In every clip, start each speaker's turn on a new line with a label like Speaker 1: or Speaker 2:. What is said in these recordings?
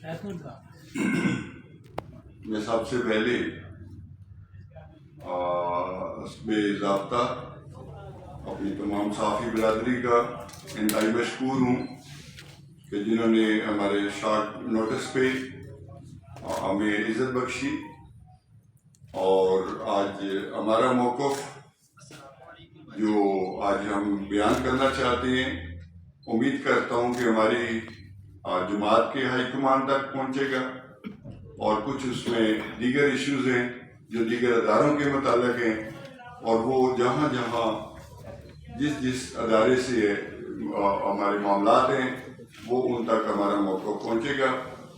Speaker 1: میں سب سے پہلے بے ضابطہ اپنی تمام صحافی برادری کا انتہائی مشکور ہوں کہ جنہوں نے ہمارے شارٹ نوٹس پہ ہمیں عزت بخشی، اور آج ہمارا موقف جو آج ہم بیان کرنا چاہتے ہیں، امید کرتا ہوں کہ ہماری جماعت کے ہائی کمان تک پہنچے گا، اور کچھ اس میں دیگر ایشوز ہیں جو دیگر اداروں کے متعلق ہیں، اور وہ جہاں جہاں جس ادارے سے ہمارے معاملات ہیں وہ ان تک ہمارا موقف پہنچے گا،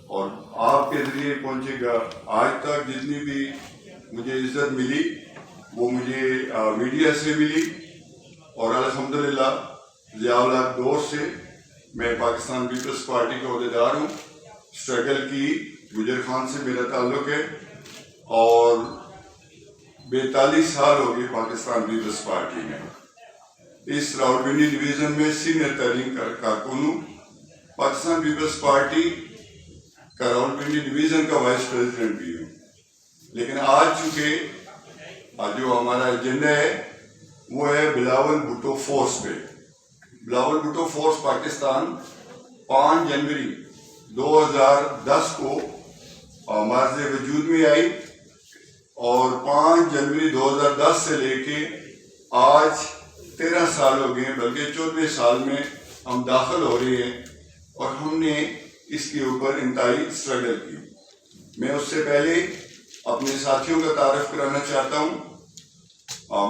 Speaker 1: اور آپ کے ذریعے پہنچے گا۔ آج تک جتنی بھی مجھے عزت ملی وہ مجھے میڈیا سے ملی، اور الحمدللہ ضیاء الحق دور سے میں پاکستان پیپلز پارٹی کا عہدیدار ہوں۔ اسٹرگل کی گجر خان سے میرا تعلق ہے، اور 42 سال ہو گئے پاکستان پیپلز پارٹی میں۔ اس راولپنڈی ڈویژن میں سینئر ترین کارکن ہوں۔ پاکستان پیپلز پارٹی کا راولپنڈی ڈویژن کا وائس پریزیڈنٹ بھی ہوں۔ لیکن آج چونکہ جو ہمارا ایجنڈا ہے وہ ہے بلاول بھٹو فورس پہ۔ بلاول بھٹو فورس پاکستان 5 جنوری 2010 کو مارز وجود میں آئی، اور 5 جنوری 2010 سے لے کے آج 13 سال ہو گئے ہیں، بلکہ 14 سال میں ہم داخل ہو رہے ہیں، اور ہم نے اس کے اوپر انتہائی اسٹرگل کی۔ میں اس سے پہلے اپنے ساتھیوں کا تعارف کرانا چاہتا ہوں۔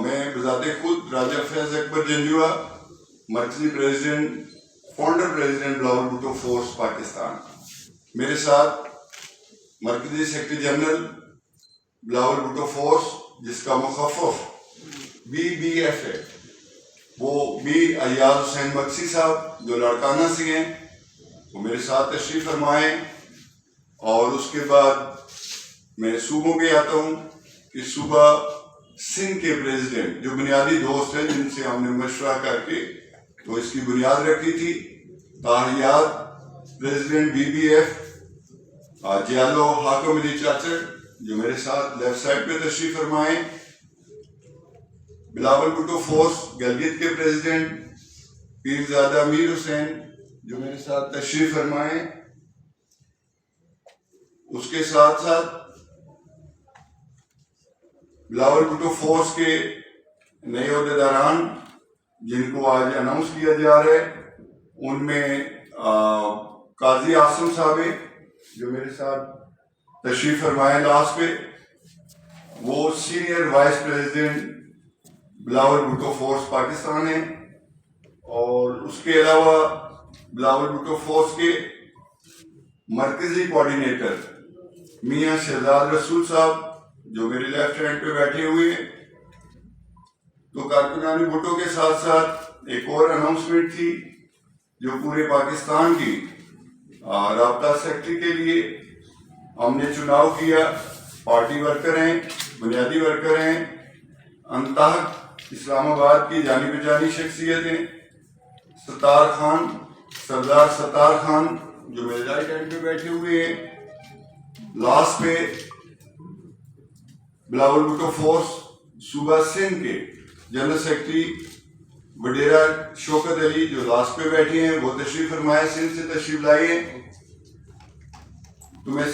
Speaker 1: میں بذات خود راجہ فیض اکبر جنجوعہ، مرکزی president, founder president Bilawal Bhutto force Pakistan. میرے ساتھ مرکزی secretary general Bilawal Bhutto force, جس کا مخفف BBF ہے، وہ میر ایاز حسین مکسی صاحب جو لاڑکانہ سے ہیں، وہ میرے ساتھ تشریف فرمائیں۔ اور اس کے بعد میں صوبوں پہ آتا ہوں کہ صوبہ سندھ کے پریزیڈنٹ جو بنیادی دوست ہیں، جن سے ہم نے مشورہ کر کے تو اس کی بنیاد رکھی تھی، طاہریات پریزیڈنٹ BBF جیالو حاکم علی چاچر جو میرے ساتھ لیفٹ سائڈ پہ تشریف فرمائیں۔ بلاول بھٹو فورس گلگت کے پریزیڈنٹ پیرزادہ میر حسین جو میرے ساتھ تشریف فرمائیں۔ اس کے ساتھ ساتھ بلاول بھٹو فورس کے نئے عہدیداران جن کو آج اناؤنس کیا جا رہا ہے، ان میں قاضی عاصم صاحب ہیں جو میرے ساتھ تشریف فرمائے لاسٹ پہ، وہ senior vice president Bilawal Bhutto force Pakistan ہیں۔ اور اس کے علاوہ بلاول بھٹو فورس کے مرکزی کوآرڈینیٹر میاں شہزاد رسول صاحب جو میرے لیفٹ ہینڈ پہ بیٹھے ہوئے ہیں۔ تو کارکنان بھٹو کے ساتھ ساتھ ایک اور اناؤنسمنٹ تھی جو پورے پاکستان کی رابطہ سیکرٹری کے لیے ہم نے چناؤ کیا۔ پارٹی ورکر ہیں، بنیادی ورکر ہیں، انتہک اسلام آباد کی جانی پہچانی شخصیت ہیں۔ سردار ستار خان جو میرے رائٹ ہینڈ پہ بیٹھے ہوئے ہیں۔ لاسٹ پہ بلاول بھٹو فورس صوبہ سندھ کے جنرل سیکرٹری وڈیرا شوکت علی جو لاسٹ پہ بیٹھے ہیں، وہ تشریف فرمائے، سندھ سے تشریف لائے ہیں۔ تو میں